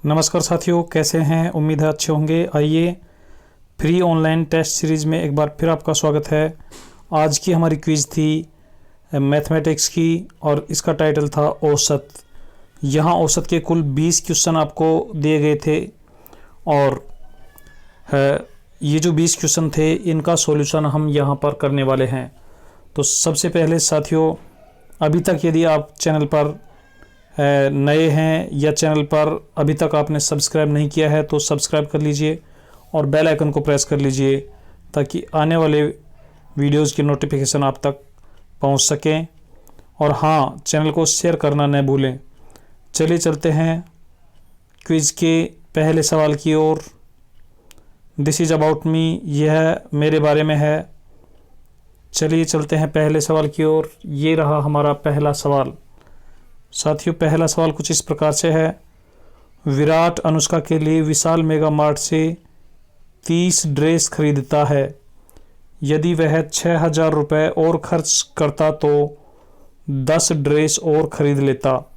नमस्कार साथियों, कैसे हैं? उम्मीद है अच्छे होंगे। आइए, फ्री ऑनलाइन टेस्ट सीरीज़ में एक बार फिर आपका स्वागत है। आज की हमारी क्विज़ थी मैथमेटिक्स की और इसका टाइटल था औसत। यहाँ औसत के कुल 20 क्वेश्चन आपको दिए गए थे और ये जो 20 क्वेश्चन थे इनका सॉल्यूशन हम यहाँ पर करने वाले हैं। तो सबसे पहले साथियों, अभी तक यदि आप चैनल पर नए हैं या चैनल पर अभी तक आपने सब्सक्राइब नहीं किया है तो सब्सक्राइब कर लीजिए और बेल आइकन को प्रेस कर लीजिए ताकि आने वाले वीडियोस की नोटिफिकेशन आप तक पहुंच सकें। और हाँ, चैनल को शेयर करना न भूलें। चलिए चलते हैं क्विज़ के पहले सवाल की ओर। दिस इज़ अबाउट मी, यह मेरे बारे में है। चलिए चलते हैं पहले सवाल की ओर। ये रहा हमारा पहला सवाल। साथियों, पहला सवाल कुछ इस प्रकार से है। विराट अनुष्का के लिए विशाल मेगा मार्ट से 30 ड्रेस खरीदता है। यदि वह 6,000 रुपये और खर्च करता तो 10 ड्रेस और खरीद लेता,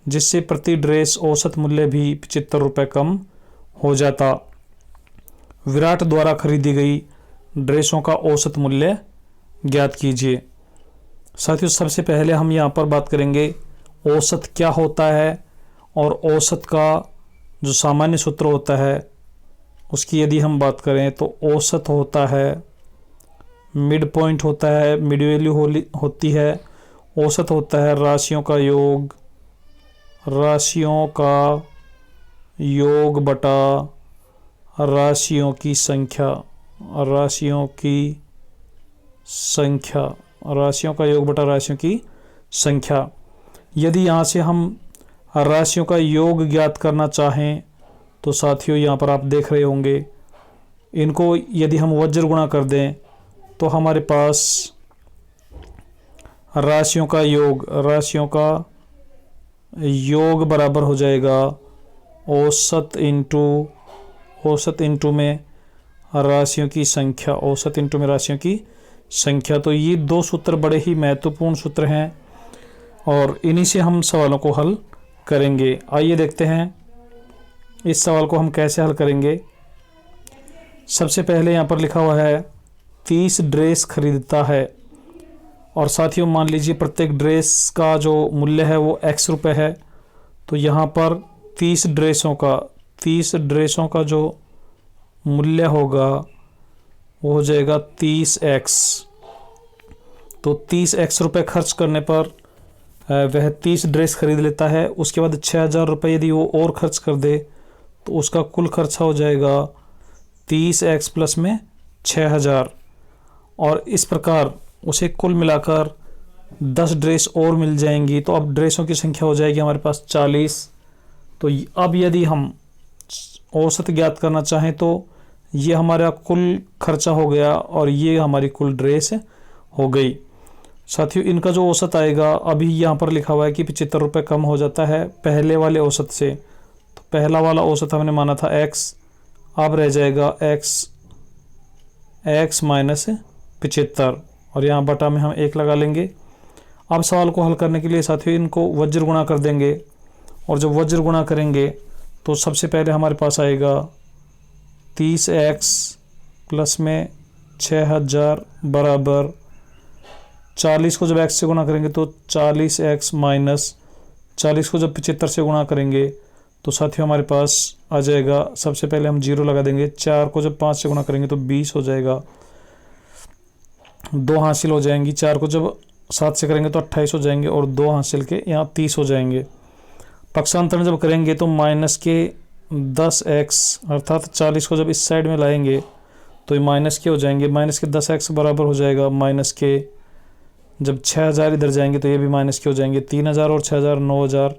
जिससे प्रति ड्रेस औसत मूल्य भी 75 रुपये कम हो जाता। विराट द्वारा खरीदी गई ड्रेसों का औसत मूल्य ज्ञात कीजिए। साथियों, सबसे पहले हम यहाँ पर बात करेंगे औसत क्या होता है और औसत का जो सामान्य सूत्र होता है उसकी यदि हम बात करें तो औसत होता है, मिड पॉइंट होता है, मिड वैल्यू होती है। औसत होता है राशियों का योग बटा राशियों की संख्या राशियों का योग बटा राशियों की संख्या। यदि यहाँ से हम राशियों का योग ज्ञात करना चाहें तो साथियों यहाँ पर आप देख रहे होंगे, इनको यदि हम वज्र गुणा कर दें तो हमारे पास राशियों का योग बराबर हो जाएगा औसत इंटू में राशियों की संख्या। तो ये दो सूत्र बड़े ही महत्वपूर्ण सूत्र हैं और इन्हीं से हम सवालों को हल करेंगे। आइए देखते हैं इस सवाल को हम कैसे हल करेंगे। सबसे पहले यहाँ पर लिखा हुआ है 30 ड्रेस खरीदता है और साथियों मान लीजिए प्रत्येक ड्रेस का जो मूल्य है वो x रुपये है। तो यहाँ पर 30 ड्रेसों का जो मूल्य होगा वो हो जाएगा 30x। तो 30x रुपये खर्च करने पर वह 30 ड्रेस खरीद लेता है। उसके बाद 6,000 रुपये यदि वो और खर्च कर दे तो उसका कुल खर्चा हो जाएगा 30x प्लस में 6,000 और इस प्रकार उसे कुल मिलाकर 10 ड्रेस और मिल जाएंगी। तो अब ड्रेसों की संख्या हो जाएगी हमारे पास 40। तो अब यदि हम औसत ज्ञात करना चाहें तो ये हमारा कुल खर्चा हो गया और ये हमारी कुल ड्रेस हो गई। साथियों, इनका जो औसत आएगा, अभी यहाँ पर लिखा हुआ है कि 75 रुपये कम हो जाता है पहले वाले औसत से। तो पहला वाला औसत हमने माना था x, अब रह जाएगा x माइनस 75 और यहाँ बटा में हम 1 लगा लेंगे। अब सवाल को हल करने के लिए साथियों इनको वज्र गुणा कर देंगे और जब वज्र गुणा करेंगे तो सबसे पहले हमारे पास आएगा 30x प्लस में 6,000 बराबर 40 को जब x से गुणा करेंगे तो 40x माइनस 40 को जब 75 से गुणा करेंगे तो साथियों हमारे पास आ जाएगा, सबसे पहले हम 0 लगा देंगे। 4 को जब 5 से गुणा करेंगे तो 20 हो जाएगा, 2 हासिल हो जाएंगी। 4 को जब 7 से करेंगे तो 28 हो जाएंगे और 2 हासिल के यहाँ 30 हो जाएंगे। पक्षांतरण जब करेंगे तो माइनस के 10x अर्थात 40 को जब इस साइड में लाएंगे तो ये माइनस के हो जाएंगे। माइनस के 10x बराबर हो जाएगा माइनस के, जब 6,000 इधर जाएंगे तो ये भी माइनस के हो जाएंगे। 3,000 और 6,000 9,000,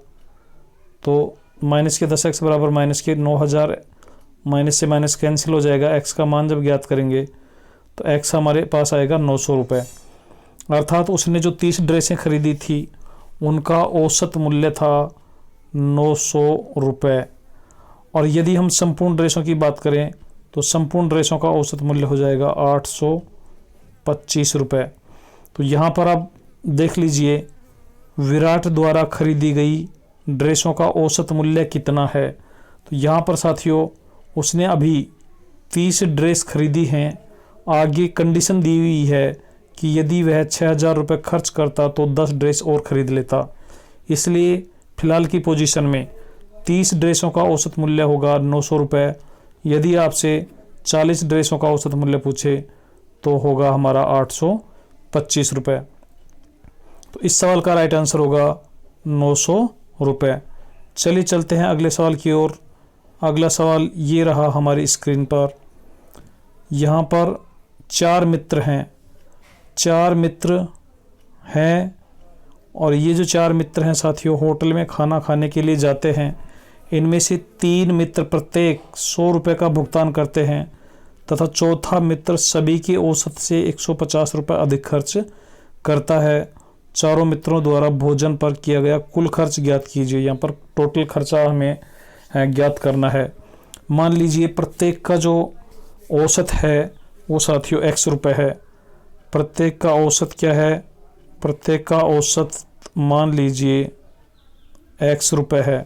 तो माइनस के 10x बराबर माइनस के 9,000। माइनस से माइनस कैंसिल हो जाएगा। x का मान जब ज्ञात करेंगे तो x हमारे पास आएगा 900 रुपये। अर्थात उसने जो 30 ड्रेसें खरीदी थी उनका औसत मूल्य था 900 रुपये। और यदि हम संपूर्ण ड्रेसों की बात करें तो संपूर्ण ड्रेसों का औसत मूल्य हो जाएगा 825 रुपये। तो यहाँ पर आप देख लीजिए विराट द्वारा खरीदी गई ड्रेसों का औसत मूल्य कितना है। तो यहाँ पर साथियों उसने अभी 30 ड्रेस खरीदी हैं। आगे कंडीशन दी हुई है कि यदि वह 6,000 रुपये खर्च करता तो 10 ड्रेस और ख़रीद लेता। इसलिए फ़िलहाल की पोजीशन में 30 ड्रेसों का औसत मूल्य होगा 900 रुपये। यदि आपसे 40 ड्रेसों का औसत मूल्य पूछे तो होगा हमारा 825 रुपये। तो इस सवाल का राइट आंसर होगा 900 रुपये। चलिए चलते हैं अगले सवाल की ओर। अगला सवाल ये रहा हमारी स्क्रीन पर। यहाँ पर 4 मित्र हैं, 4 मित्र हैं और ये जो 4 मित्र हैं साथियों होटल में खाना खाने के लिए जाते हैं। इनमें से 3 मित्र प्रत्येक 100 रुपये का भुगतान करते हैं तथा चौथा मित्र सभी की औसत से 150 रुपये अधिक खर्च करता है। चारों मित्रों द्वारा भोजन पर किया गया कुल खर्च ज्ञात कीजिए। यहाँ पर टोटल खर्चा हमें ज्ञात करना है। मान लीजिए प्रत्येक का जो औसत है वो साथियों x रुपये है। प्रत्येक का औसत क्या है? प्रत्येक का औसत मान लीजिए x रुपये है।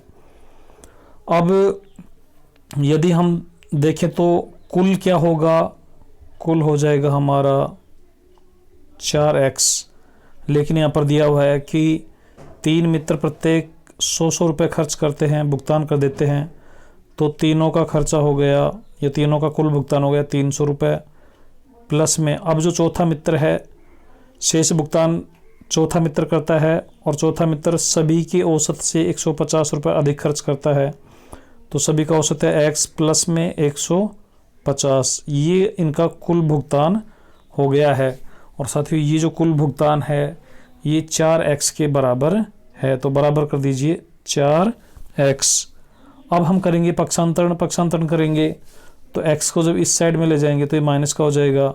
अब यदि हम देखें तो कुल क्या होगा? कुल हो जाएगा हमारा 4x। लेकिन यहाँ पर दिया हुआ है कि 3 मित्र प्रत्येक 100 रुपये खर्च करते हैं, भुगतान कर देते हैं। तो तीनों का खर्चा हो गया या तीनों का कुल भुगतान हो गया 300 रुपये। प्लस में अब जो चौथा मित्र है शेष भुगतान चौथा मित्र करता है और चौथा मित्र सभी की औसत से 150 रुपये अधिक खर्च करता है। तो सभी का औसत है x प्लस में 150। ये इनका कुल भुगतान हो गया है। और साथियों ये जो कुल भुगतान है ये 4x के बराबर है। तो बराबर कर दीजिए 4x। अब हम करेंगे पक्षांतरण। पक्षांतरण करेंगे तो x को जब इस साइड में ले जाएंगे तो ये माइनस का हो जाएगा,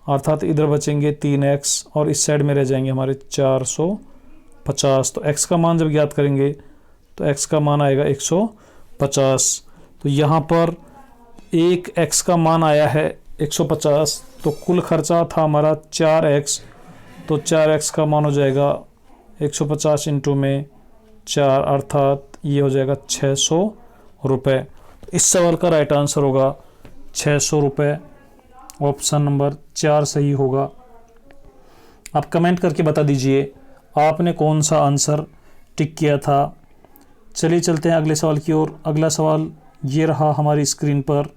अर्थात इधर बचेंगे 3x और इस साइड में रह जाएंगे हमारे 450। तो x का मान जब ज्ञात करेंगे तो x का मान आएगा 150। तो यहाँ पर एक x का मान आया है 150। तो कुल खर्चा था हमारा 4x। तो 4x का मान हो जाएगा 150 इंटू में 4, अर्थात ये हो जाएगा 600 रुपये। इस सवाल का राइट आंसर होगा 600 रुपये। ऑप्शन नंबर 4 सही होगा। आप कमेंट करके बता दीजिए आपने कौन सा आंसर टिक किया था। चलिए चलते हैं अगले सवाल की ओर। अगला सवाल ये रहा हमारी स्क्रीन पर।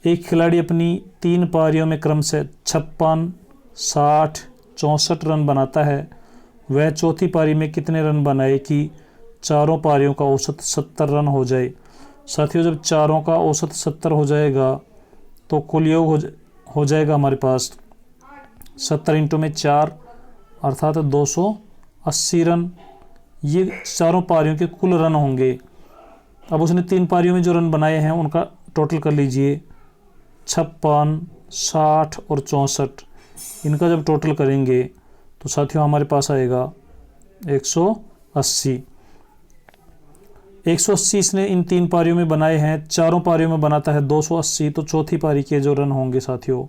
एक खिलाड़ी अपनी 3 पारियों में क्रम से 56, 60, 64 रन बनाता है। वह चौथी पारी में कितने रन बनाए कि चारों पारियों का औसत 70 रन हो जाए? साथियों जब चारों का औसत 70 हो जाएगा तो कुल योग हो जाएगा हमारे पास 70 इंटू में 4, अर्थात 280 रन। ये चारों पारियों के कुल रन होंगे। अब उसने 3 पारियों में जो रन बनाए हैं उनका टोटल कर लीजिए। 56, 60 और 64, इनका जब टोटल करेंगे तो साथियों हमारे पास आएगा 180। 180 इसने इन 3 पारियों में बनाए हैं। चारों पारियों में बनाता है 280। तो चौथी पारी के जो रन होंगे साथियों,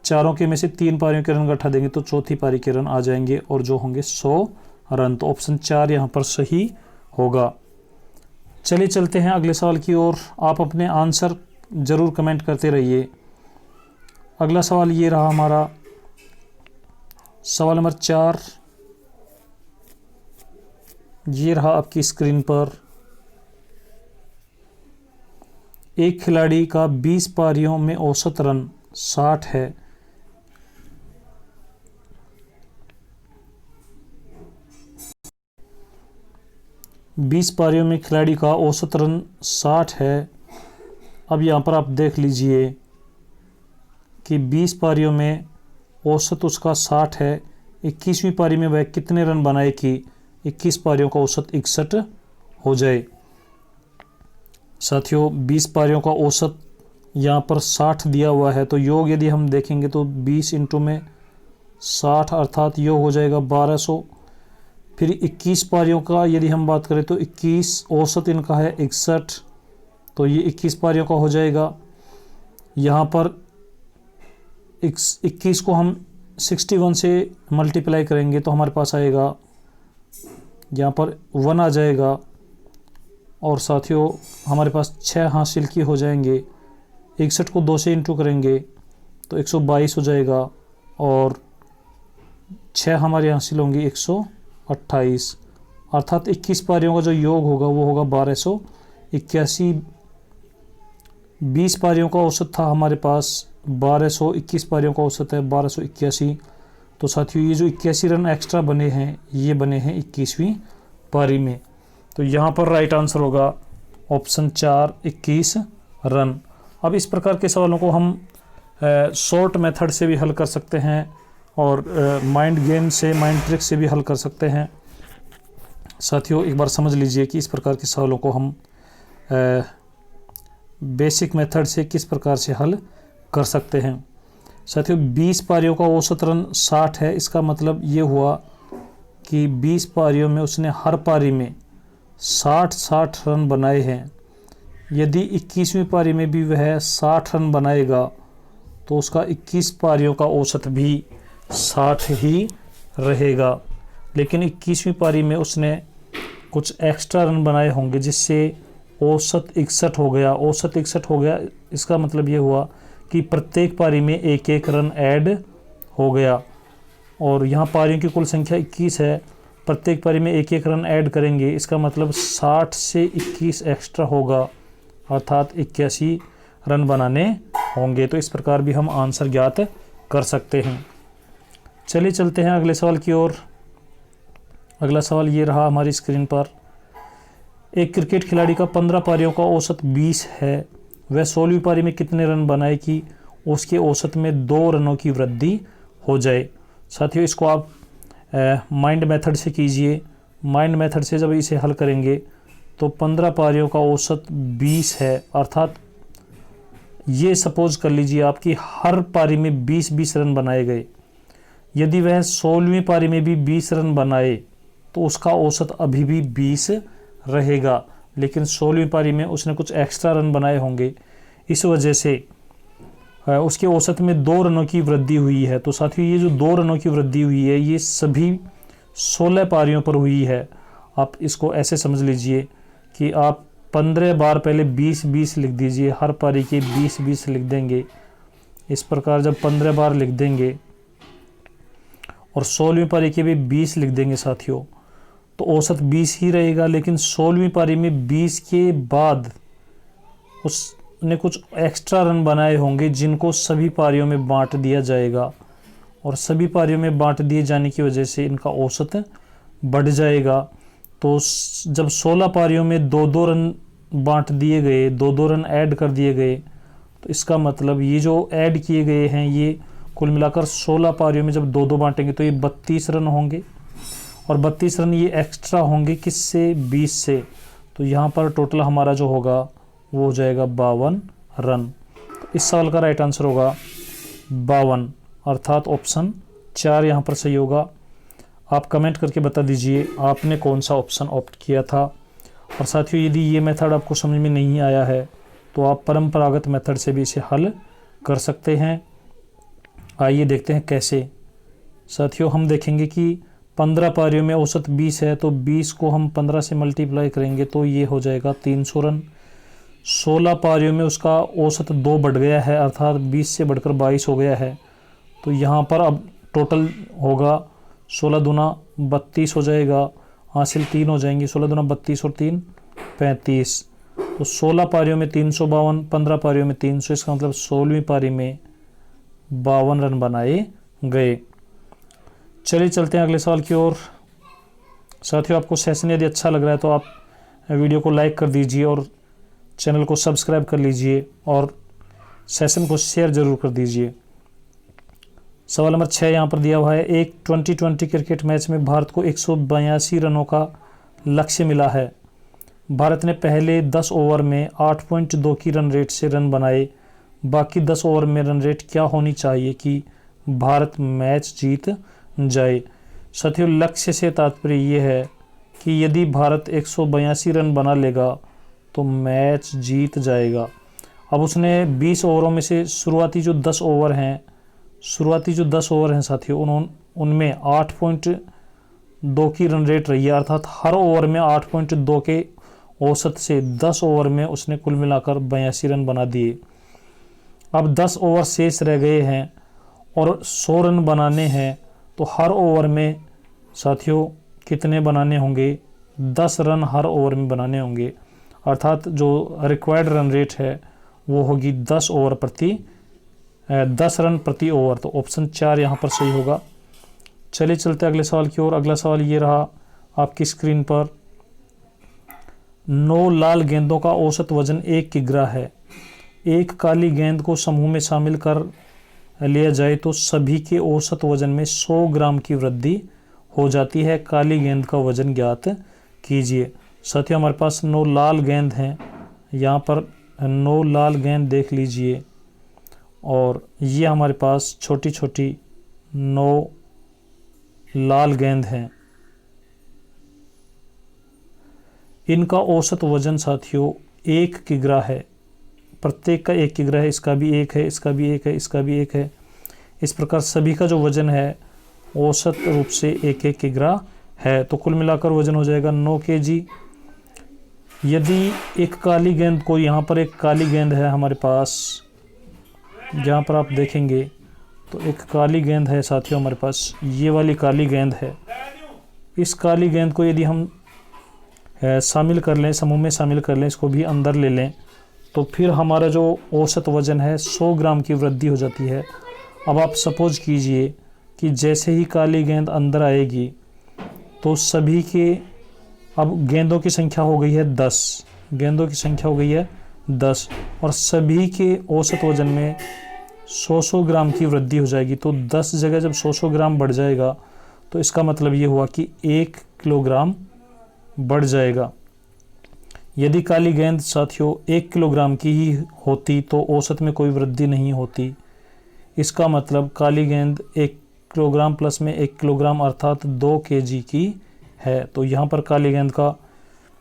चारों के में से 3 पारियों के रन गठा देंगे तो चौथी पारी के रन आ जाएंगे और जो होंगे 100 रन। तो ऑप्शन 4 यहाँ पर सही होगा। चलिए चलते हैं अगले सवाल की ओर। आप अपने आंसर ज़रूर कमेंट करते रहिए। अगला सवाल ये रहा हमारा सवाल नंबर 4। ये रहा आपकी स्क्रीन पर। एक खिलाड़ी का 20 पारियों में औसत रन 60 है। बीस पारियों में खिलाड़ी का औसत रन 60 है। अब यहाँ पर आप देख लीजिए कि 20 पारियों में औसत उसका 60 है। 21वीं पारी में वह कितने रन बनाए कि 21 पारियों का औसत 61 हो जाए? साथियों 20 पारियों का औसत यहाँ पर 60 दिया हुआ है। तो योग यदि हम देखेंगे तो 20 इंटू में 60, अर्थात योग हो जाएगा 1200। फिर 21 पारियों का यदि हम बात करें तो 21 औसत इनका है 61। तो ये 21 पारियों का हो जाएगा। यहाँ पर 21 को हम 61 से मल्टीप्लाई करेंगे तो हमारे पास आएगा, यहाँ पर 1 आ जाएगा। और साथियों हमारे पास 6 हासिल की हो जाएंगे। 61 को 2 से इंटू करेंगे तो 122 हो जाएगा और 6 हमारे हासिल होंगी 128, अर्थात 21 पारियों का जो योग होगा वो होगा 1281। 20 पारियों का औसत था हमारे पास 1221 पारियों का औसत है 1281। तो साथियों ये जो 81 रन एक्स्ट्रा बने हैं ये बने हैं 21वीं पारी में। तो यहाँ पर राइट आंसर होगा ऑप्शन 4 21 रन। अब इस प्रकार के सवालों को हम शॉर्ट मेथड से भी हल कर सकते हैं और माइंड गेम से, माइंड ट्रिक से भी हल कर सकते हैं। साथियों एक बार समझ लीजिए कि इस प्रकार के सवालों को हम बेसिक मेथड से किस प्रकार से हल कर सकते हैं। साथियों 20 पारियों का औसत रन 60 है। इसका मतलब ये हुआ कि 20 पारियों में उसने हर पारी में 60 रन बनाए हैं। यदि 21वीं पारी में भी वह 60 रन बनाएगा तो उसका 21 पारियों का औसत भी 60 ही रहेगा। लेकिन 21वीं पारी में उसने कुछ एक्स्ट्रा रन बनाए होंगे जिससे औसत 61 हो गया। औसत 61 हो गया, इसका मतलब ये हुआ कि प्रत्येक पारी में एक एक रन ऐड हो गया। और यहाँ पारियों की कुल संख्या 21 है, प्रत्येक पारी में एक एक रन ऐड करेंगे, इसका मतलब 60 से 21 एक्स्ट्रा होगा, अर्थात 81 रन बनाने होंगे। तो इस प्रकार भी हम आंसर ज्ञात कर सकते हैं। चलिए चलते हैं अगले सवाल की ओर। अगला सवाल ये रहा हमारी स्क्रीन पर। एक क्रिकेट खिलाड़ी का 15 पारियों का औसत 20 है। वह 16वीं पारी में कितने रन बनाए कि उसके औसत में 2 रनों की वृद्धि हो जाए। साथियों इसको आप माइंड मेथड से कीजिए। माइंड मेथड से जब इसे हल करेंगे तो 15 पारियों का औसत 20 है, अर्थात ये सपोज कर लीजिए आप कि हर पारी में 20-20 रन बनाए गए। यदि वह 16वीं पारी में भी 20 रन बनाए तो उसका औसत अभी भी 20 रहेगा, लेकिन 16वीं पारी में उसने कुछ एक्स्ट्रा रन बनाए होंगे, इस वजह से उसके औसत में 2 रनों की वृद्धि हुई है। तो साथियों ये जो 2 रनों की वृद्धि हुई है ये सभी 16 पारियों पर हुई है। आप इसको ऐसे समझ लीजिए कि आप 15 बार पहले 20-20 लिख दीजिए, हर पारी के 20-20 लिख देंगे। इस प्रकार जब 15 बार लिख देंगे और 16वीं पारी के भी 20 लिख देंगे साथियों, तो औसत 20 ही रहेगा। लेकिन 16वीं पारी में 20 के बाद उसने कुछ एक्स्ट्रा रन बनाए होंगे जिनको सभी पारियों में बांट दिया जाएगा, और सभी पारियों में बांट दिए जाने की वजह से इनका औसत बढ़ जाएगा। तो जब 16 पारियों में 2-2 रन बांट दिए गए, 2-2 रन ऐड कर दिए गए, तो इसका मतलब ये जो ऐड किए गए हैं ये कुल मिलाकर 16 पारियों में जब 2-2 बांटेंगे तो ये 32 रन होंगे, और 32 रन ये एक्स्ट्रा होंगे किससे, 20 से। तो यहाँ पर टोटल हमारा जो होगा वो हो जाएगा 52 रन। तो इस सवाल का राइट आंसर होगा 52, अर्थात ऑप्शन 4 यहाँ पर सही होगा। आप कमेंट करके बता दीजिए आपने कौन सा ऑप्शन ऑप्ट किया था। और साथियों यदि ये मेथड आपको समझ में नहीं आया है तो आप परंपरागत मेथड से भी इसे हल कर सकते हैं। आइए देखते हैं कैसे। साथियों हम देखेंगे कि 15 पारियों में औसत 20 है, तो 20 को हम 15 से मल्टीप्लाई करेंगे तो ये हो जाएगा 300 रन। 16 पारियों में उसका औसत 2 बढ़ गया है, अर्थात 20 से बढ़कर 22 हो गया है। तो यहाँ पर अब टोटल होगा 16 दूना 32 हो जाएगा, हासिल 3 हो जाएंगे, 16 दूना 32 और 3 35। तो 16 पारियों में 352, 15 पारियों में 300, इसका मतलब 16वीं पारी में 52 रन बनाए गए। चलिए चलते हैं अगले सवाल की ओर। साथियों आपको सेशन यदि अच्छा लग रहा है तो आप वीडियो को लाइक कर दीजिए और चैनल को सब्सक्राइब कर लीजिए और सेशन को शेयर ज़रूर कर दीजिए। सवाल नंबर 6 यहाँ पर दिया हुआ है। एक 2020 क्रिकेट मैच में भारत को 182 रनों का लक्ष्य मिला है। भारत ने पहले 10 ओवर में 8.2 की रन रेट से रन बनाए। बाकी 10 ओवर में रन रेट क्या होनी चाहिए कि भारत मैच जीत जाए। साथियों लक्ष्य से तात्पर्य ये है कि यदि भारत 182 रन बना लेगा तो मैच जीत जाएगा। अब उसने 20 ओवरों में से शुरुआती जो 10 ओवर हैं साथियों उनमें 8.2 की रन रेट रही है, अर्थात हर ओवर में 8.2 के औसत से 10 ओवर में उसने कुल मिलाकर 82 रन बना दिए। अब 10 ओवर शेष रह गए हैं और 100 रन बनाने हैं, तो हर ओवर में साथियों कितने बनाने होंगे? 10 रन हर ओवर में बनाने होंगे, अर्थात जो रिक्वायर्ड रन रेट है वो होगी 10 रन प्रति ओवर। तो ऑप्शन 4 यहाँ पर सही होगा। चलिए चलते अगले सवाल की ओर। अगला सवाल ये रहा आपकी स्क्रीन पर। 9 लाल गेंदों का औसत वजन 1 किग्रा है। एक काली गेंद को समूह में शामिल कर लिया जाए तो सभी के औसत वजन में 100 ग्राम की वृद्धि हो जाती है। काली गेंद का वजन ज्ञात कीजिए। साथियों हमारे पास 9 लाल गेंद हैं, यहाँ पर 9 लाल गेंद देख लीजिए, और ये हमारे पास छोटी छोटी 9 लाल गेंद हैं। इनका औसत वजन साथियों 1 किग्रा है। प्रत्येक का 1 किग्रा है, इसका भी 1 है, इसका भी 1 है, इसका भी 1 है। इस प्रकार सभी का जो वजन है औसत रूप से 1-1 किग्रा है। तो कुल मिलाकर वजन हो जाएगा 9 kg। यदि एक काली गेंद को, यहाँ पर एक काली गेंद है हमारे पास, जहाँ पर आप देखेंगे तो एक काली गेंद है साथियों हमारे पास, ये वाली काली गेंद है। इस काली गेंद को यदि हम शामिल कर लें, समूह में शामिल कर लें, इसको भी अंदर ले लें, तो फिर हमारा जो औसत वजन है 100 ग्राम की वृद्धि हो जाती है। अब आप सपोज कीजिए कि जैसे ही काली गेंद अंदर आएगी तो सभी के, अब गेंदों की संख्या हो गई है 10, गेंदों की संख्या हो गई है 10, और सभी के औसत वजन में 100 ग्राम की वृद्धि हो जाएगी। तो 10 जगह जब 100 ग्राम बढ़ जाएगा तो इसका मतलब ये हुआ कि 1 किलोग्राम बढ़ जाएगा। यदि काली गेंद साथियों 1 किलोग्राम की ही होती तो औसत में कोई वृद्धि नहीं होती। इसका मतलब काली गेंद 1 किलोग्राम प्लस में 1 किलोग्राम अर्थात 2 kg की है। तो यहाँ पर काली गेंद का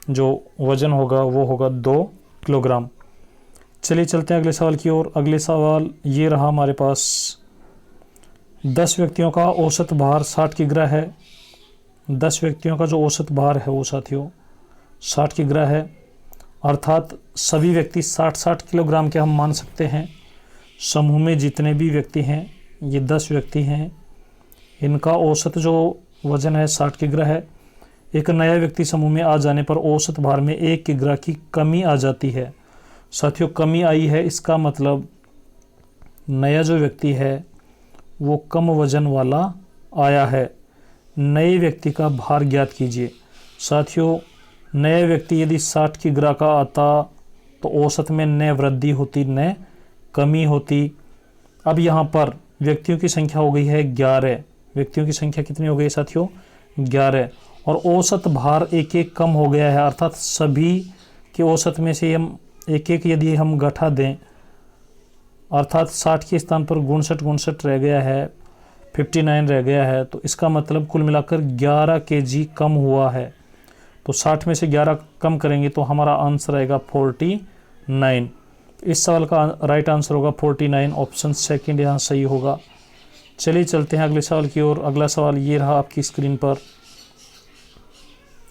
जो वजन होगा वो होगा 2 किलोग्राम। चलिए चलते हैं अगले सवाल की ओर। अगले सवाल ये रहा हमारे पास। 10 व्यक्तियों का औसत भार 60 किग्रा है। 10 व्यक्तियों का जो औसत भार है वो साथियों 60 किग्रा है, अर्थात सभी व्यक्ति 60-60 किलोग्राम के हम मान सकते हैं। समूह में जितने भी व्यक्ति हैं, ये 10 व्यक्ति हैं, इनका औसत जो वजन है 60 किग्रा है। एक नया व्यक्ति समूह में आ जाने पर औसत भार में 1 किग्रा की कमी आ जाती है। साथियों कमी आई है, इसका मतलब नया जो व्यक्ति है वो कम वजन वाला आया है। नए व्यक्ति का भार ज्ञात कीजिए। साथियों नया व्यक्ति यदि 60 किग्रा का आता तो औसत में न वृद्धि होती न कमी होती। अब यहाँ पर व्यक्तियों की संख्या हो गई है 11। व्यक्तियों की संख्या कितनी हो गई साथियों? 11। और औसत भार 1-1 कम हो गया है, अर्थात सभी के औसत में से हम 1-1 यदि हम घटा दें, अर्थात 60 के स्थान पर 59 रह गया है, 59 रह गया है। तो इसका मतलब कुल मिलाकर 11 kg कम हुआ है। तो 60 में से 11 कम करेंगे तो हमारा आंसर आएगा 49। इस सवाल का राइट आंसर होगा 49, ऑप्शन सेकंड यहाँ सही होगा। चलिए चलते हैं अगले सवाल की ओर। अगला सवाल ये रहा आपकी स्क्रीन पर,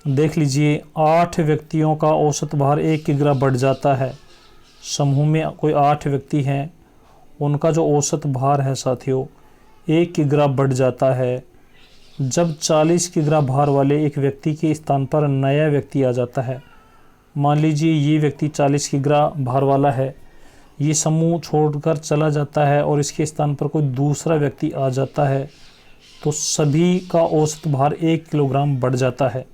देख लीजिए। 8 व्यक्तियों का औसत भार 1 किग्रा बढ़ जाता है। समूह में कोई 8 व्यक्ति हैं, उनका जो औसत भार है साथियों 1 किग्रा बढ़ जाता है। जब 40 किग्रा भार वाले एक व्यक्ति के स्थान पर नया व्यक्ति आ जाता है, मान लीजिए ये व्यक्ति 40 किग्रा भार वाला है, ये समूह छोड़कर चला जाता है और इसके स्थान पर कोई दूसरा व्यक्ति आ जाता है, तो सभी का औसत भार 1 किलोग्राम बढ़ जाता है।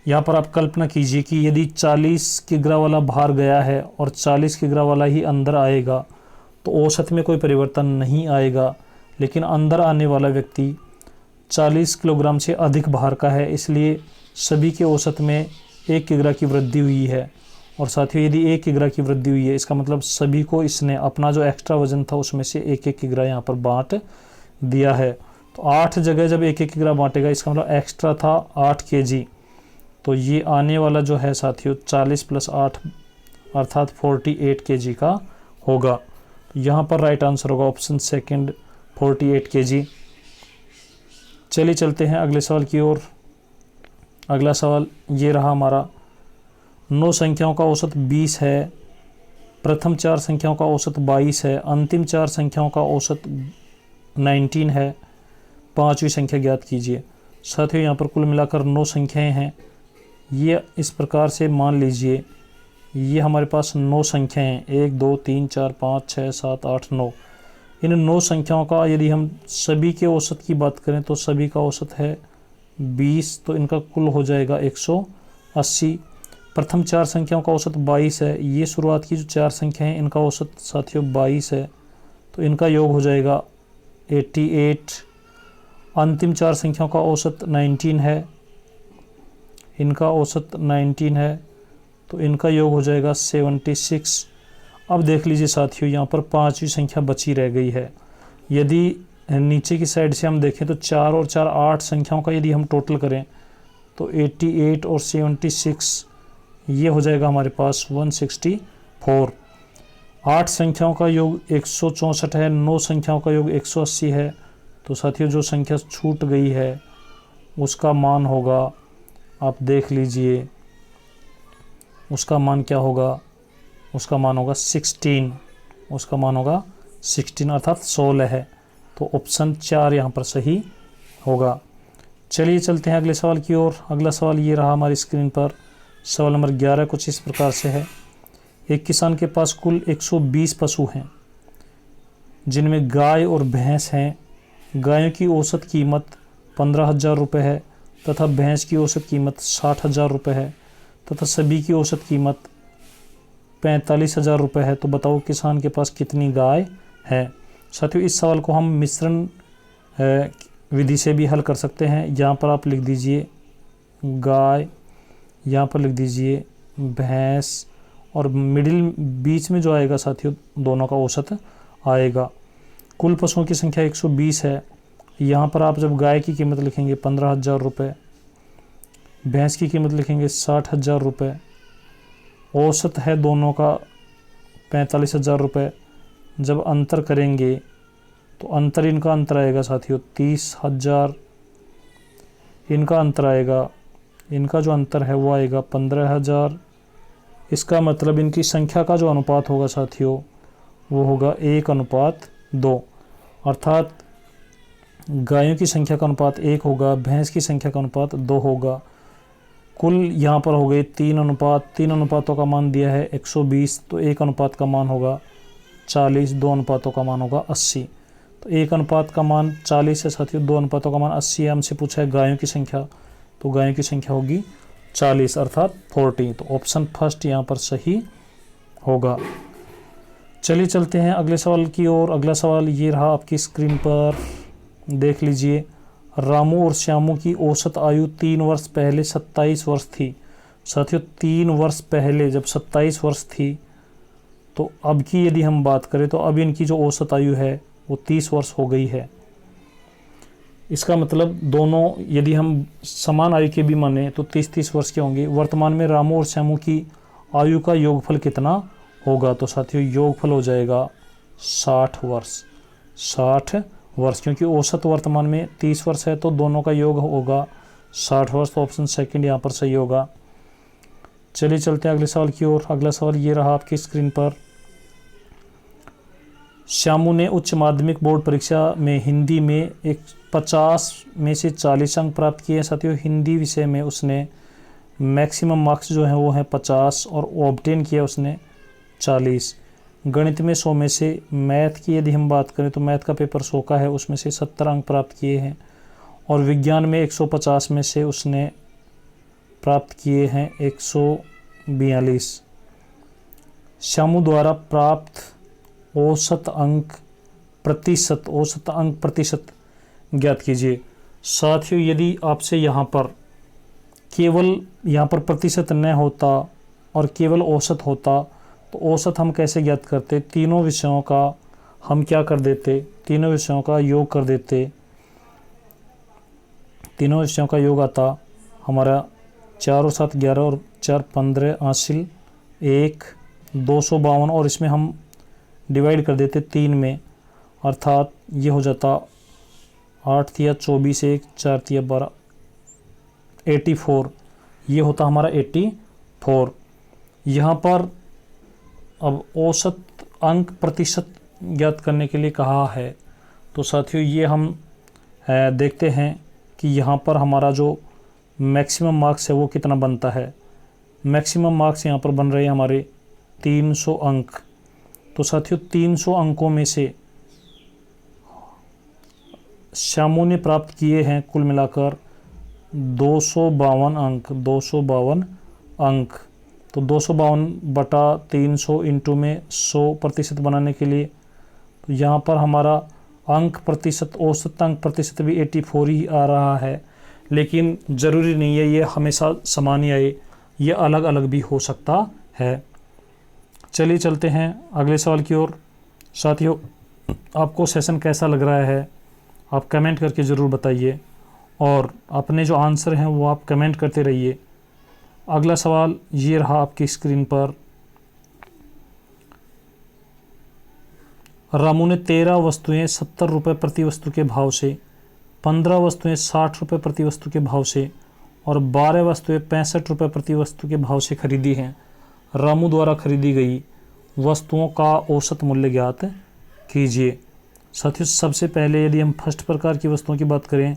यहाँ पर आप कल्पना कीजिए कि यदि 40 किग्रा वाला भार गया है और 40 किग्रा वाला ही अंदर आएगा तो औसत में कोई परिवर्तन नहीं आएगा, लेकिन अंदर आने वाला व्यक्ति 40 किलोग्राम से अधिक भार का है, इसलिए सभी के औसत में 1 किग्रा की वृद्धि हुई है। और साथियों यदि 1 किग्रा की वृद्धि हुई है, इसका मतलब सभी को इसने अपना जो एक्स्ट्रा वजन था उसमें से 1-1 किग्रा यहाँ पर बांट दिया है। तो 8 जगह जब 1-1 किग्रा बांटेगा, इसका मतलब एक्स्ट्रा था 8 kg। तो ये आने वाला जो है साथियों 40 + 8 अर्थात 48 kg का होगा। यहाँ पर राइट आंसर होगा ऑप्शन सेकंड 48 kg। चलिए चलते हैं अगले सवाल की ओर। अगला सवाल ये रहा हमारा। 9 संख्याओं का औसत 20 है, प्रथम 4 संख्याओं का औसत 22 है, अंतिम 4 संख्याओं का औसत 19 है। पांचवी संख्या ज्ञात कीजिए। साथियों यहाँ पर कुल मिलाकर 9 संख्याएं हैं। ये इस प्रकार से मान लीजिए, ये हमारे पास 9 संख्याएं हैं, 1 2 3 4 5 6 7 8 9। इन 9 संख्याओं का यदि हम सभी के औसत की बात करें तो सभी का औसत है 20, तो इनका कुल हो जाएगा 180। प्रथम 4 संख्याओं का औसत 22 है। ये शुरुआत की जो 4 संख्या हैं इनका औसत साथियों 22 है, तो इनका योग हो जाएगा 88। अंतिम 4 संख्याओं का औसत 19 है, इनका औसत 19 है, तो इनका योग हो जाएगा 76। अब देख लीजिए साथियों, यहाँ पर 5वीं संख्या बची रह गई है। यदि नीचे की साइड से हम देखें तो 4 और 4 8 संख्याओं का यदि हम टोटल करें तो 88 और 76 ये हो जाएगा हमारे पास 164। 8 संख्याओं का योग 164 है, 9 संख्याओं का योग 180 है। तो साथियों जो संख्या छूट गई है उसका मान होगा, आप देख लीजिए, उसका मान क्या होगा, उसका मान होगा 16, उसका मान होगा 16 अर्थात 16 है। तो ऑप्शन 4 यहाँ पर सही होगा। चलिए चलते हैं अगले सवाल की ओर। अगला सवाल ये रहा हमारी स्क्रीन पर। सवाल नंबर 11 कुछ इस प्रकार से है। एक किसान के पास कुल 120 पशु हैं, जिनमें गाय और भैंस हैं। गायों की औसत कीमत 15,000 रुपये है तथा भैंस की औसत कीमत 60,000 रुपये है तथा सभी की औसत कीमत 45,000 रुपये है। तो बताओ किसान के पास कितनी गाय है। साथियों इस सवाल को हम मिश्रण विधि से भी हल कर सकते हैं। यहाँ पर आप लिख दीजिए गाय, यहाँ पर लिख दीजिए भैंस, और मिडिल बीच में जो आएगा साथियों दोनों का औसत आएगा। कुल पशुओं की संख्या 120 है। यहाँ पर आप जब गाय की कीमत लिखेंगे 15,000 रुपये, भैंस की कीमत लिखेंगे 60,000 रुपये, औसत है दोनों का 45,000 रुपये। जब अंतर करेंगे तो अंतर, इनका अंतर आएगा साथियों 30,000, इनका अंतर आएगा, इनका जो अंतर है वो आएगा 15,000। इसका मतलब इनकी संख्या का जो अनुपात होगा साथियों वो होगा 1:2, अर्थात गायों की संख्या का अनुपात 1 होगा, भैंस की संख्या का अनुपात 2 होगा। कुल यहाँ पर हो गए 3 अनुपात, 3 अनुपातों का मान दिया है 120, तो 1 अनुपात का मान होगा 40, 2 अनुपातों का मान होगा 80। तो 1 अनुपात का मान 40 है साथियों, 2 अनुपातों का मान 80 है। हमसे पूछा है गायों की संख्या, तो गायों की संख्या होगी 40 अर्थात 40। तो ऑप्शन फर्स्ट यहाँ पर सही होगा। चलिए चलते हैं अगले सवाल की ओर। अगला सवाल ये रहा आपकी स्क्रीन पर, देख लीजिए। रामू और श्यामू की औसत आयु 3 वर्ष पहले 27 वर्ष थी। साथियों 3 वर्ष पहले जब 27 वर्ष थी, तो अब की यदि हम बात करें तो अब इनकी जो औसत आयु है वो 30 वर्ष हो गई है। इसका मतलब दोनों यदि हम समान आयु के भी माने तो 30-30 वर्ष के होंगे। वर्तमान में रामू और श्यामू की आयु का योगफल कितना होगा। तो साथियों योगफल हो जाएगा 60 वर्ष, 60 वर्ष, क्योंकि औसत वर्तमान में 30 वर्ष है, तो दोनों का योग होगा 60 वर्ष। तो ऑप्शन सेकंड यहाँ पर सही होगा। चलिए चलते हैं अगले सवाल की ओर। अगला सवाल ये रहा आपकी स्क्रीन पर। श्यामू ने उच्च माध्यमिक बोर्ड परीक्षा में हिंदी में 50 में से 40 अंक प्राप्त किए। साथियों हिंदी विषय में उसने मैक्सिमम मार्क्स जो हैं वो हैं 50 और ऑब्टेन किया उसने 40। गणित में 100 में से, मैथ की यदि हम बात करें तो मैथ का पेपर 100 का है, उसमें से 70 अंक प्राप्त किए हैं। और विज्ञान में 150 में से उसने प्राप्त किए हैं 142। श्यामू द्वारा प्राप्त औसत अंक प्रतिशत ज्ञात कीजिए। साथियों यदि आपसे यहाँ पर केवल प्रतिशत न होता और केवल औसत होता तो औसत हम कैसे ज्ञात करते। तीनों विषयों का हम क्या कर देते, तीनों विषयों का योग कर देते। तीनों विषयों का योग आता हमारा 4 और 7 11 और 4 15 हासिल 1 252, और इसमें हम डिवाइड कर देते 3 में, अर्थात ये हो जाता 8 या 24 1 4 या 12 84। ये होता हमारा 84। यहाँ पर अब औसत अंक प्रतिशत ज्ञात करने के लिए कहा है। तो साथियों ये हम देखते हैं कि यहाँ पर हमारा जो मैक्सिमम मार्क्स है वो कितना बनता है। मैक्सिमम मार्क्स यहाँ पर बन रहे हैं हमारे 300 अंक। तो साथियों 300 अंकों में से श्यामू ने प्राप्त किए हैं कुल मिलाकर 252 अंक। 252 अंक। तो 252 बटा 300 इंटू में 100% बनाने के लिए तो यहाँ पर हमारा अंक प्रतिशत, औसत अंक प्रतिशत भी 84 ही आ रहा है। लेकिन ज़रूरी नहीं है ये हमेशा समान ही आए, ये अलग अलग भी हो सकता है। चलिए चलते हैं अगले सवाल की ओर। साथियों आपको सेशन कैसा लग रहा है आप कमेंट करके ज़रूर बताइए, और अपने जो आंसर हैं वो आप कमेंट करते रहिए। अगला सवाल ये रहा आपकी स्क्रीन पर। रामू ने 13 वस्तुएं 70 रुपये प्रति वस्तु के भाव से, 15 वस्तुएं 60 रुपये प्रति वस्तु के भाव से और 12 वस्तुएं 65 रुपये प्रति वस्तु के भाव से खरीदी हैं। रामू द्वारा खरीदी गई वस्तुओं का औसत मूल्य ज्ञात कीजिए। साथियों सबसे पहले यदि हम फर्स्ट प्रकार की वस्तुओं की बात करें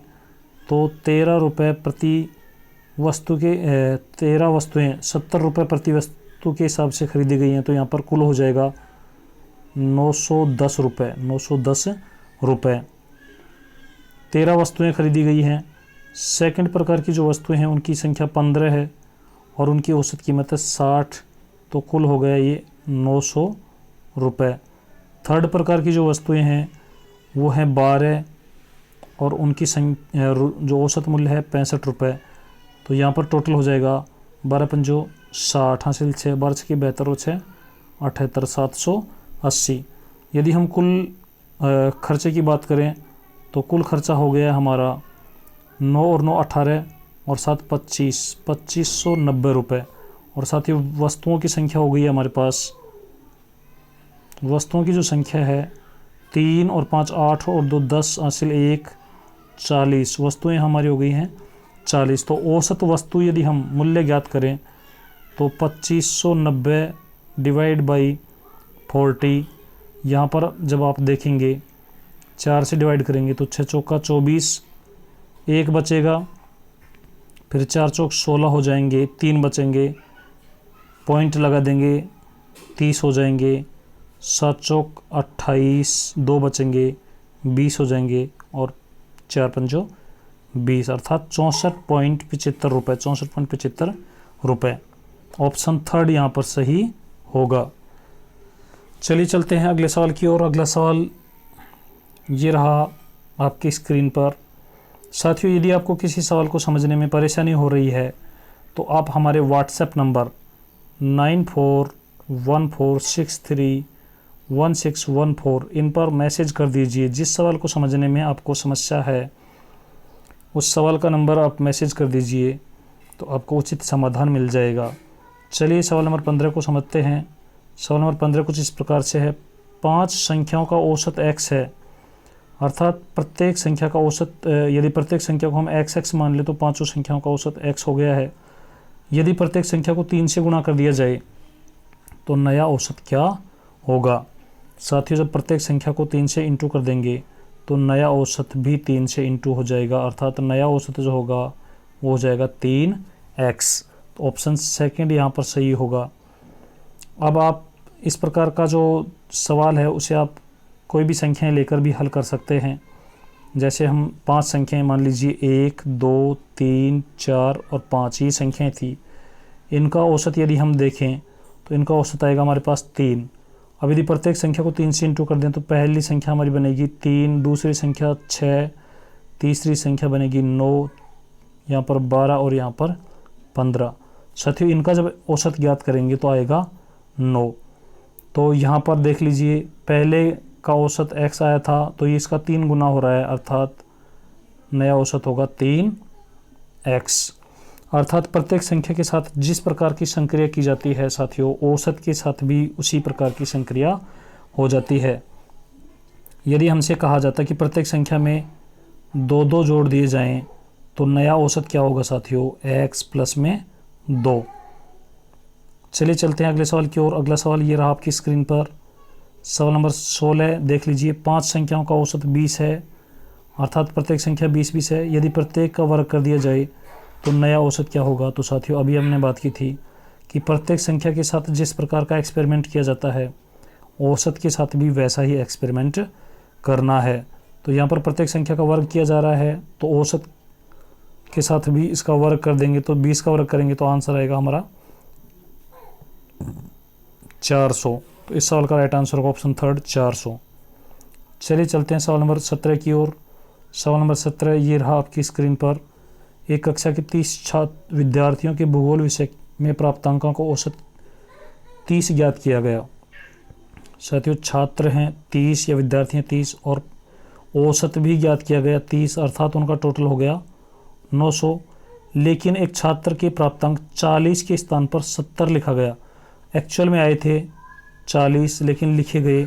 तो 13 रुपये प्रति वस्तु के 13 वस्तुएं 70 रुपये प्रति वस्तु के हिसाब से खरीदी गई हैं। तो यहाँ पर कुल हो जाएगा 910 रुपये। 910 रुपये 13 वस्तुएं खरीदी गई हैं। सेकंड प्रकार की जो वस्तुएं हैं उनकी संख्या 15 है और उनकी औसत कीमत है 60। तो कुल हो गया ये 900 रुपये। थर्ड प्रकार की जो वस्तुएं हैं वो हैं 12 और उनकी जो औसत मूल्य है 65 रुपये। तो यहाँ पर टोटल हो जाएगा 12 पंजो 60 हासिल 6 12 की 72 और 6 78 780। यदि हम कुल खर्चे की बात करें तो कुल खर्चा हो गया हमारा 9 और 9 18 और 7 25 2590 रुपये। और साथ ही वस्तुओं की संख्या हो गई है हमारे पास, वस्तुओं की जो संख्या है 3 और 5 8 और 2 10 हासिल 1 40 वस्तुएं हमारी हो गई हैं 40। तो औसत वस्तु यदि हम मूल्य ज्ञात करें तो 2590 डिवाइड बाई 40। यहाँ पर जब आप देखेंगे 4 से डिवाइड करेंगे तो 6 चौका 24, 1 बचेगा, फिर 4 चौक 16 हो जाएंगे, 3 बचेंगे, पॉइंट लगा देंगे 30 हो जाएंगे, 7 चौक 28, 2 बचेंगे 20 हो जाएंगे और 4 पंजो 20 अर्थात 64.75 रुपये। 64.75 रुपये। ऑप्शन थर्ड यहाँ पर सही होगा। चलिए चलते हैं अगले सवाल की ओर। अगला सवाल ये रहा आपकी स्क्रीन पर। साथियों यदि आपको किसी सवाल को समझने में परेशानी हो रही है तो आप हमारे व्हाट्सएप नंबर 9414631614 इन पर मैसेज कर दीजिए। जिस सवाल को समझने में आपको समस्या है उस सवाल का नंबर आप मैसेज कर दीजिए तो आपको उचित समाधान मिल जाएगा। चलिए सवाल नंबर 15 को समझते हैं। सवाल नंबर 15 कुछ इस प्रकार से है। 5 संख्याओं का औसत x है, अर्थात प्रत्येक संख्या का औसत, यदि प्रत्येक संख्या को हम x मान ले तो पांचों संख्याओं का औसत x हो गया है। यदि प्रत्येक संख्या को 3 से गुणा कर दिया जाए तो नया औसत क्या होगा। साथियों जब प्रत्येक संख्या को 3 से इंटू कर देंगे तो नया औसत भी 3 से इंटू हो जाएगा, अर्थात नया औसत जो होगा वो हो जाएगा 3x। तो ऑप्शन सेकंड यहाँ पर सही होगा। अब आप इस प्रकार का जो सवाल है उसे आप कोई भी संख्याएं लेकर भी हल कर सकते हैं। जैसे हम 5 संख्याएं मान लीजिए 1 2 3 4 और 5 ये संख्याएं थी। इनका औसत यदि हम देखें तो इनका औसत आएगा हमारे पास 3। अब यदि प्रत्येक संख्या को 3 से इंटू कर दें तो पहली संख्या हमारी बनेगी 3, दूसरी संख्या 6, तीसरी संख्या बनेगी 9, यहाँ पर 12 और यहाँ पर 15। साथियों इनका जब औसत ज्ञात करेंगे तो आएगा 9। तो यहाँ पर देख लीजिए पहले का औसत x आया था तो ये इसका 3 गुना हो रहा है, अर्थात नया औसत होगा 3x। अर्थात प्रत्येक संख्या के साथ जिस प्रकार की संक्रिया की जाती है साथियों औसत के साथ भी उसी प्रकार की संक्रिया हो जाती है। यदि हमसे कहा जाता है कि प्रत्येक संख्या में 2 जोड़ दिए जाएं तो नया औसत क्या होगा साथियों x प्लस में 2। चलिए चलते हैं अगले सवाल की ओर। अगला सवाल ये रहा आपकी स्क्रीन पर। सवाल नंबर 16 देख लीजिए। 5 संख्याओं का औसत 20 है, अर्थात प्रत्येक संख्या 20-20 है। यदि प्रत्येक का वर्ग कर दिया जाए तो नया औसत क्या होगा? तो साथियों अभी हमने बात की थी कि प्रत्येक संख्या के साथ जिस प्रकार का एक्सपेरिमेंट किया जाता है, औसत के साथ भी वैसा ही एक्सपेरिमेंट करना है। तो यहाँ पर प्रत्येक संख्या का वर्ग किया जा रहा है, तो औसत के साथ भी इसका वर्ग कर देंगे, तो 20 का वर्ग करेंगे तो आंसर आएगा हमारा 400। तो इस सवाल का राइट आंसर होगा ऑप्शन थर्ड 400। चलिए चलते हैं सवाल नंबर 17 की ओर। सवाल नंबर 17 ये रहा आपकी स्क्रीन पर। एक कक्षा के 30 छात्र विद्यार्थियों के भूगोल विषय में प्राप्तांकों को औसत 30 ज्ञात किया गया। साथियों छात्र हैं 30 या विद्यार्थी हैं 30 और औसत भी ज्ञात किया गया 30, अर्थात उनका टोटल हो गया 900। लेकिन एक छात्र के प्राप्तांक 40 के स्थान पर 70 लिखा गया। एक्चुअल में आए थे 40 लेकिन लिखे गए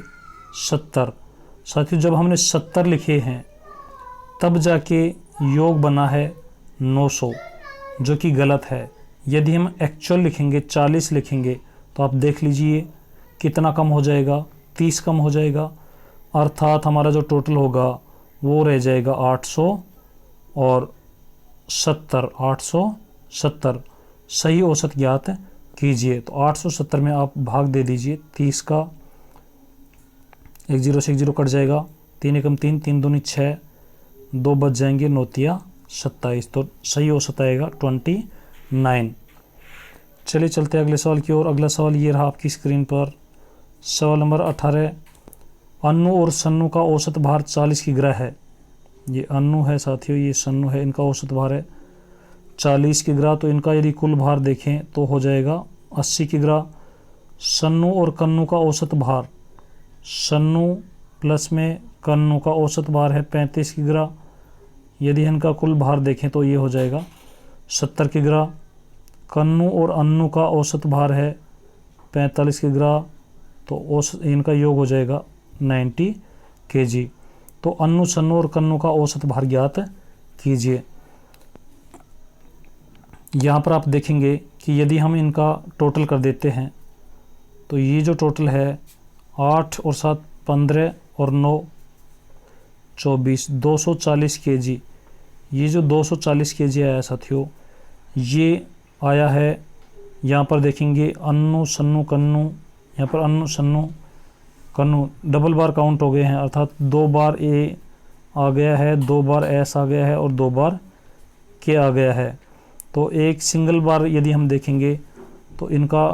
70। साथियों जब हमने 70 लिखे हैं तब जाके योग बना है 900, जो कि गलत है। यदि हम एक्चुअल लिखेंगे 40 लिखेंगे तो आप देख लीजिए कितना कम हो जाएगा, 30 कम हो जाएगा, अर्थात हमारा जो टोटल होगा वो रह जाएगा 800 और 70। 870 सही औसत ज्ञात कीजिए। तो 870 में आप भाग दे दीजिए 30 का, 1 0 से 1 0 कट जाएगा, 3 एकम 3, 3 दूनी 6, 2 बच जाएंगे, 9 तिया 27। तो सही औसत आएगा 29। चलिए चलते हैं अगले सवाल की ओर। अगला सवाल ये रहा आपकी स्क्रीन पर। सवाल नंबर 18। अन्नू और सन्नू का औसत भार 40 किग्रा है। ये अन्नू है साथियों, ये सन्नू है, इनका औसत भार है 40 किग्रा। तो इनका यदि कुल भार देखें तो हो जाएगा 80 किग्रा। सन्नू और कन्नू का औसत भार, सन्नू प्लस में कन्नू का औसत भार है 35 किग्रा। यदि इनका कुल भार देखें तो ये हो जाएगा 70 किग्रा। कन्नू और अन्नू का औसत भार है 45 किग्रा, तो औसत इनका योग हो जाएगा 90 kg। तो अन्नू सन्नू और कन्नू का औसत भार ज्ञात कीजिए। यहाँ पर आप देखेंगे कि यदि हम इनका टोटल कर देते हैं तो ये जो टोटल है 8 और 7 15 और 9 24, 240 kg। ये जो 240 kg आया साथियों, ये आया है। यहाँ पर देखेंगे अन्नू सन्नू कन्नू, यहाँ पर अन्नू सन्नू कन्नू डबल बार काउंट हो गए हैं, अर्थात 2 बार ए आ गया है, 2 बार एस आ गया है और 2 बार के आ गया है। तो एक सिंगल बार यदि हम देखेंगे तो इनका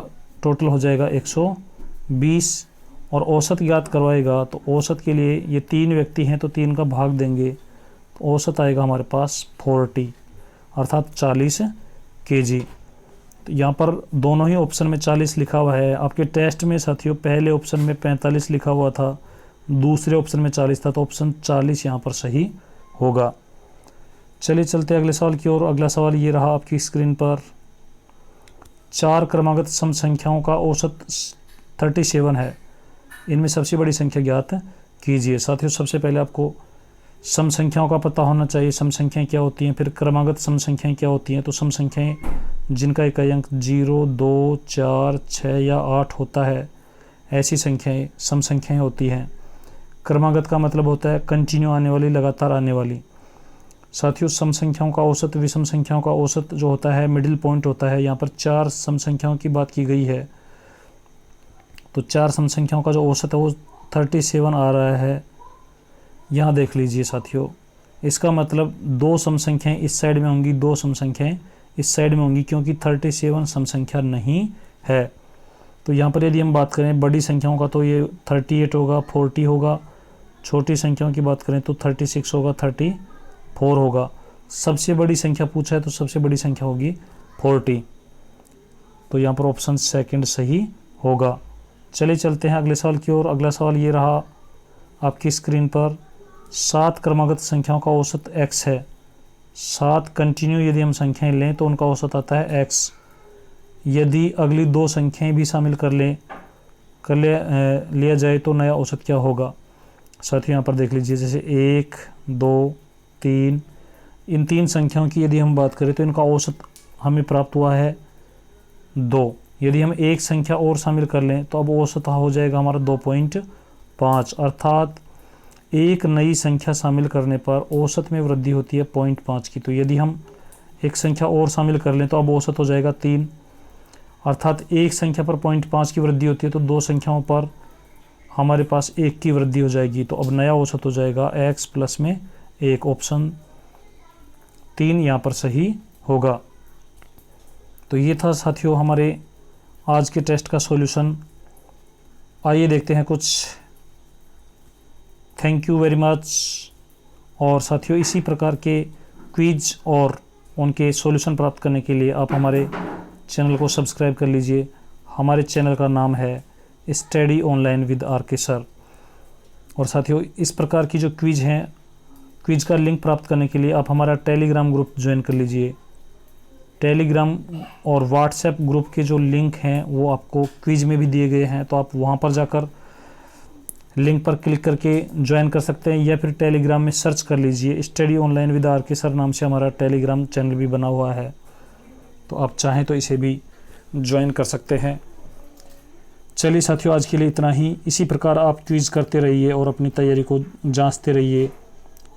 टोटल हो जाएगा 120। और औसत ज्ञात करवाएगा तो औसत के लिए ये 3 व्यक्ति हैं तो 3 का भाग देंगे तो औसत आएगा हमारे पास 40, अर्थात 40 kg। तो यहाँ पर दोनों ही ऑप्शन में 40 लिखा हुआ है। आपके टेस्ट में साथियों पहले ऑप्शन में 45 लिखा हुआ था, दूसरे ऑप्शन में 40 था, तो ऑप्शन 40 यहाँ पर सही होगा। चलिए चलते अगले सवाल की ओर। अगला सवाल ये रहा आपकी स्क्रीन पर। 4 क्रमागत सम संख्याओं का औसत 37 है। इनमें सबसे बड़ी संख्या ज्ञात कीजिए। साथियों सबसे पहले आपको सम संख्याओं का पता होना चाहिए, सम संख्याएं क्या होती हैं, फिर क्रमागत सम संख्याएं क्या होती हैं। तो सम संख्याएं जिनका इकाई अंक 0, 2, 4, 6 या 8 होता है, ऐसी संख्याएं सम संख्याएं होती हैं। क्रमागत का मतलब होता है कंटिन्यू आने वाली, लगातार आने वाली। साथियों सम संख्याओं का औसत विषम संख्याओं का औसत जो होता है मिडिल पॉइंट होता है। यहाँ पर 4 सम संख्याओं की बात की गई है, तो 4 सम संख्याओं का जो औसत है वो 37 आ रहा है। यहाँ देख लीजिए साथियों, इसका मतलब 2 सम संख्याएं इस साइड में होंगी, 2 सम संख्याएं इस साइड में होंगी, क्योंकि 37 सम संख्या नहीं है। तो यहाँ पर यदि हम बात करें बड़ी संख्याओं का तो ये 38 होगा, 40 होगा। छोटी संख्याओं की बात करें तो 36 होगा, 34 होगा। सबसे बड़ी संख्या पूछा है तो सबसे बड़ी संख्या होगी 40। तो यहाँ पर ऑप्शन सेकंड सही होगा। चलिए चलते हैं अगले सवाल की ओर। अगला सवाल ये रहा आपकी स्क्रीन पर। 7 क्रमागत संख्याओं का औसत x है। 7 कंटिन्यू यदि हम संख्याएं लें तो उनका औसत आता है x। यदि अगली 2 संख्याएं भी शामिल लिया जाए तो नया औसत क्या होगा। साथियों यहाँ पर देख लीजिए, जैसे 1, 2, 3, इन 3 संख्याओं की यदि हम बात करें तो इनका औसत हमें प्राप्त हुआ है 2। यदि हम एक संख्या और शामिल कर लें तो अब औसत हो जाएगा हमारा 2.5, अर्थात एक नई संख्या शामिल करने पर औसत में वृद्धि होती है 0.5 की। तो यदि हम एक संख्या और शामिल कर लें तो अब औसत हो जाएगा 3, अर्थात एक संख्या पर 0.5 की वृद्धि होती है तो दो संख्याओं पर हमारे पास 1 की वृद्धि हो जाएगी। तो अब नया औसत हो जाएगा x प्लस में 1, ऑप्शन 3 यहाँ पर सही होगा। तो ये था साथियों हमारे आज के टेस्ट का सॉल्यूशन। आइए देखते हैं कुछ। Thank you very much. और साथियों इसी प्रकार के क्विज और उनके सॉल्यूशन प्राप्त करने के लिए आप हमारे चैनल को सब्सक्राइब कर लीजिए। हमारे चैनल का नाम है study online with RK sir. और साथियों इस प्रकार की जो क्विज हैं, क्विज का लिंक प्राप्त करने के लिए आप हमारा टेलीग्राम ग्रुप ज्वाइन कर लीजिए। टेलीग्राम और व्हाट्सएप ग्रुप के जो लिंक हैं वो आपको क्विज में भी दिए गए हैं, तो आप वहाँ पर जाकर लिंक पर क्लिक करके ज्वाइन कर सकते हैं, या फिर टेलीग्राम में सर्च कर लीजिए study online with RK sir नाम से हमारा टेलीग्राम चैनल भी बना हुआ है, तो आप चाहें तो इसे भी ज्वाइन कर सकते हैं। चलिए साथियों आज के लिए इतना ही। इसी प्रकार आप क्विज करते रहिए और अपनी तैयारी को जांचते रहिए।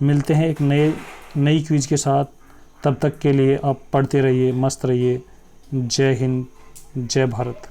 मिलते हैं एक नई क्विज के साथ, तब तक के लिए आप पढ़ते रहिए, मस्त रहिए। जय हिंद, जय भारत।